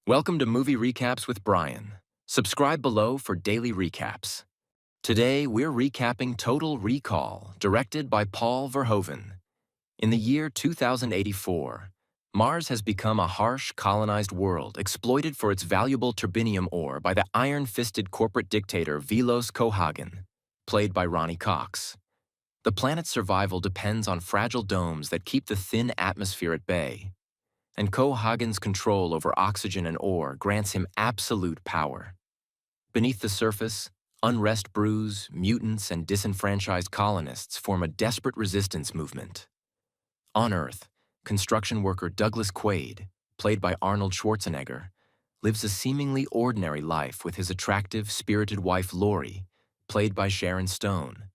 Welcome to Movie Recaps with Brian. Subscribe below for daily recaps. Today, we're recapping Total Recall, directed by Paul Verhoeven. In the year 2084, Mars has become a harsh, colonized world exploited for its valuable turbinium ore by the iron-fisted corporate dictator Vilos Cohaagen, played by Ronnie Cox. The planet's survival depends on fragile domes that keep the thin atmosphere at bay, and Cohaagen's control over oxygen and ore grants him absolute power. Beneath the surface, unrest brews, mutants and disenfranchised colonists form a desperate resistance movement. On Earth, construction worker Douglas Quaid, played by Arnold Schwarzenegger, lives a seemingly ordinary life with his attractive, spirited wife Lori, played by Sharon Stone.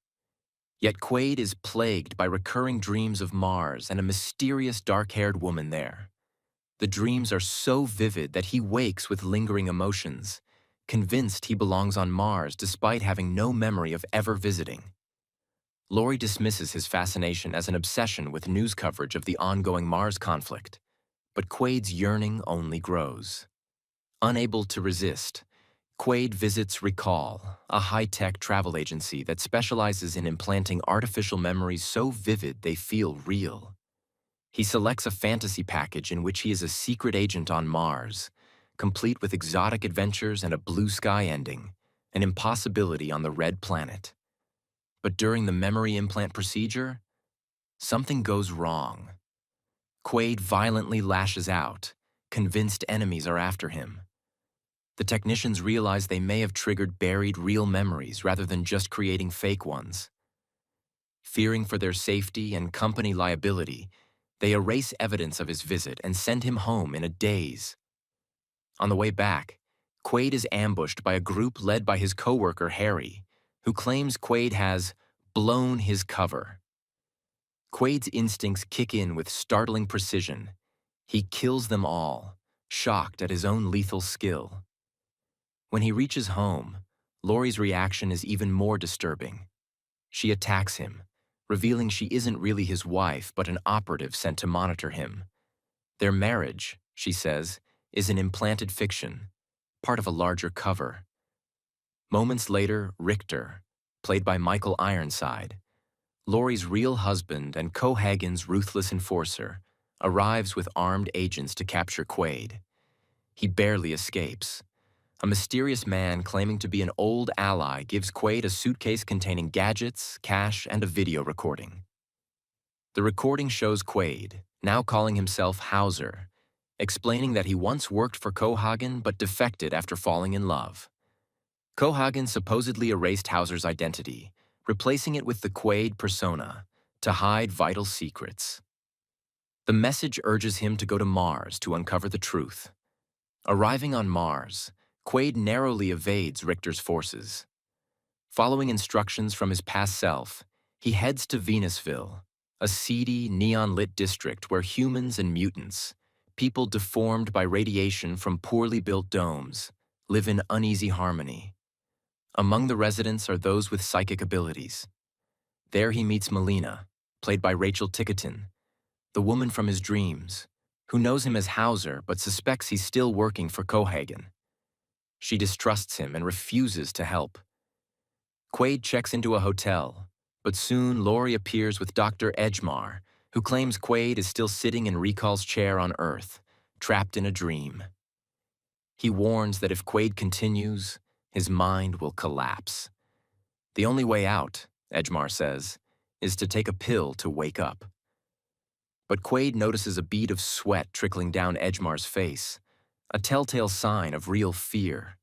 Yet Quaid is plagued by recurring dreams of Mars and a mysterious dark-haired woman there. The dreams are so vivid that he wakes with lingering emotions, convinced he belongs on Mars despite having no memory of ever visiting. Lori dismisses his fascination as an obsession with news coverage of the ongoing Mars conflict, but Quaid's yearning only grows. Unable to resist, Quaid visits REACLL, a high-tech travel agency that specializes in implanting artificial memories so vivid they feel real. He selects a fantasy package in which he is a secret agent on Mars, complete with exotic adventures and a blue sky ending, an impossibility on the red planet. But during the memory implant procedure, something goes wrong. Quaid violently lashes out, convinced enemies are after him. The technicians realize they may have triggered buried real memories rather than just creating fake ones. Fearing for their safety and company liability, they erase evidence of his visit and send him home in a daze. On the way back, Quaid is ambushed by a group led by his coworker Harry, who claims Quaid has blown his cover. Quaid's instincts kick in with startling precision. He kills them all, shocked at his own lethal skill. When he reaches home, Lori's reaction is even more disturbing. She attacks him, revealing she isn't really his wife but an operative sent to monitor him. Their marriage, she says, is an implanted fiction, part of a larger cover. Moments later, Richter, played by Michael Ironside, Lori's real husband and Cohaagen's ruthless enforcer, arrives with armed agents to capture Quaid. He barely escapes. A mysterious man claiming to be an old ally gives Quaid a suitcase containing gadgets, cash, and a video recording. The recording shows Quaid, now calling himself Hauser, explaining that he once worked for Cohaagen but defected after falling in love. Cohaagen supposedly erased Hauser's identity, replacing it with the Quaid persona to hide vital secrets. The message urges him to go to Mars to uncover the truth. Arriving on Mars, Quaid narrowly evades Richter's forces. Following instructions from his past self, he heads to Venusville, a seedy, neon-lit district where humans and mutants, people deformed by radiation from poorly built domes, live in uneasy harmony. Among the residents are those with psychic abilities. There he meets Melina, played by Rachel Ticotin, the woman from his dreams, who knows him as Hauser but suspects he's still working for Cohaagen. She distrusts him and refuses to help. Quaid checks into a hotel, but soon Lori appears with Dr. Edgemar, who claims Quaid is still sitting in REACLL's chair on Earth, trapped in a dream. He warns that if Quaid continues, his mind will collapse. The only way out, Edgemar says, is to take a pill to wake up. But Quaid notices a bead of sweat trickling down Edgemar's face, a telltale sign of real fear.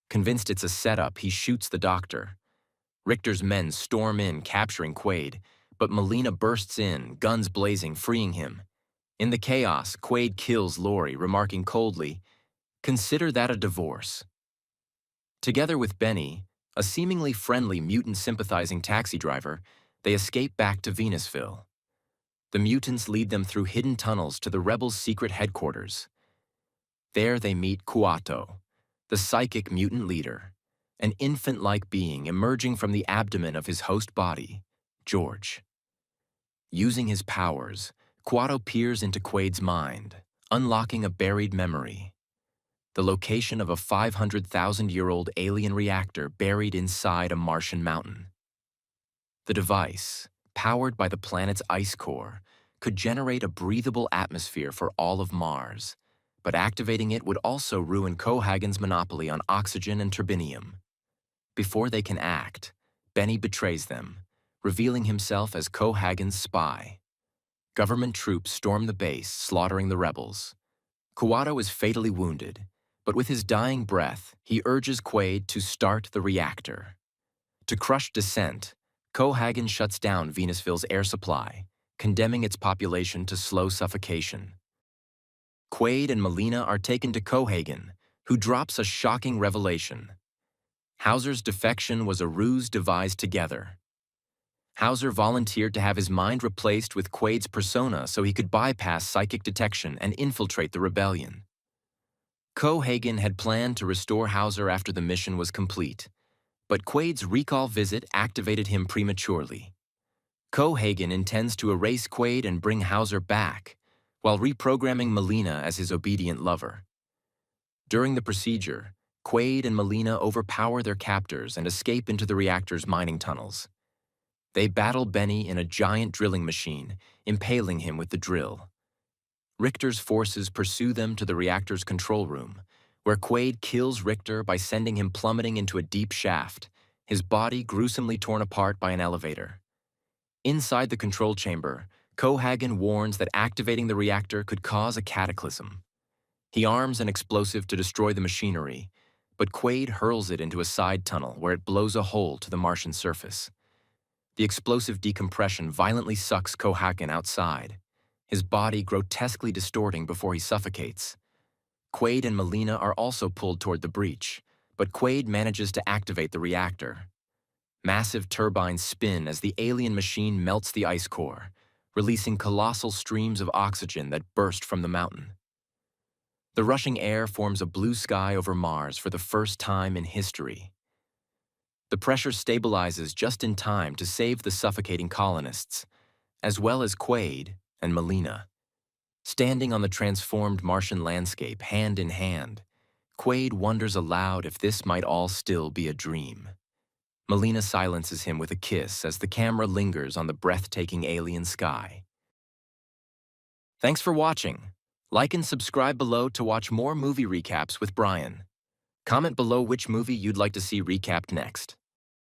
Convinced it's a setup, he shoots the doctor. Richter's men storm in, capturing Quaid, but Melina bursts in, guns blazing, freeing him. In the chaos, Quaid kills Lori, remarking coldly, "Consider that a divorce." Together with Benny, a seemingly friendly mutant-sympathizing taxi driver, they escape back to Venusville. The mutants lead them through hidden tunnels to the rebels' secret headquarters. There they meet Kuato, the psychic mutant leader, an infant-like being emerging from the abdomen of his host body, George. Using his powers, Kuato peers into Quaid's mind, unlocking a buried memory. the location of a 500,000-year-old alien reactor buried inside a Martian mountain. The device, powered by the planet's ice core, could generate a breathable atmosphere for all of Mars, but activating it would also ruin Cohaagen's monopoly on oxygen and turbinium. Before they can act, Benny betrays them, revealing himself as Cohaagen's spy. Government troops storm the base, slaughtering the rebels. Quaid is fatally wounded, but with his dying breath, he urges Quaid to start the reactor. To crush dissent, Cohaagen shuts down Venusville's air supply, condemning its population to slow suffocation. Quaid and Melina are taken to Cohaagen, who drops a shocking revelation. Hauser's defection was a ruse devised together. Hauser volunteered to have his mind replaced with Quaid's persona so he could bypass psychic detection and infiltrate the rebellion. Cohaagen had planned to restore Hauser after the mission was complete, but Quaid's recall visit activated him prematurely. Cohaagen intends to erase Quaid and bring Hauser back, while reprogramming Melina as his obedient lover. During the procedure, Quaid and Melina overpower their captors and escape into the reactor's mining tunnels. They battle Benny in a giant drilling machine, impaling him with the drill. Richter's forces pursue them to the reactor's control room, where Quaid kills Richter by sending him plummeting into a deep shaft, his body gruesomely torn apart by an elevator. Inside the control chamber, Cohaagen warns that activating the reactor could cause a cataclysm. He arms an explosive to destroy the machinery, but Quaid hurls it into a side tunnel where it blows a hole to the Martian surface. The explosive decompression violently sucks Cohaagen outside, his body grotesquely distorting before he suffocates. Quaid and Melina are also pulled toward the breach, but Quaid manages to activate the reactor. Massive turbines spin as the alien machine melts the ice core, releasing colossal streams of oxygen that burst from the mountain. The rushing air forms a blue sky over Mars for the first time in history. The pressure stabilizes just in time to save the suffocating colonists, as well as Quaid and Melina. Standing on the transformed Martian landscape hand in hand, Quaid wonders aloud if this might all still be a dream. Melina silences him with a kiss as the camera lingers on the breathtaking alien sky. Thanks for watching. Like and subscribe below to watch more movie recaps with Brian. Comment below which movie you'd like to see recapped next.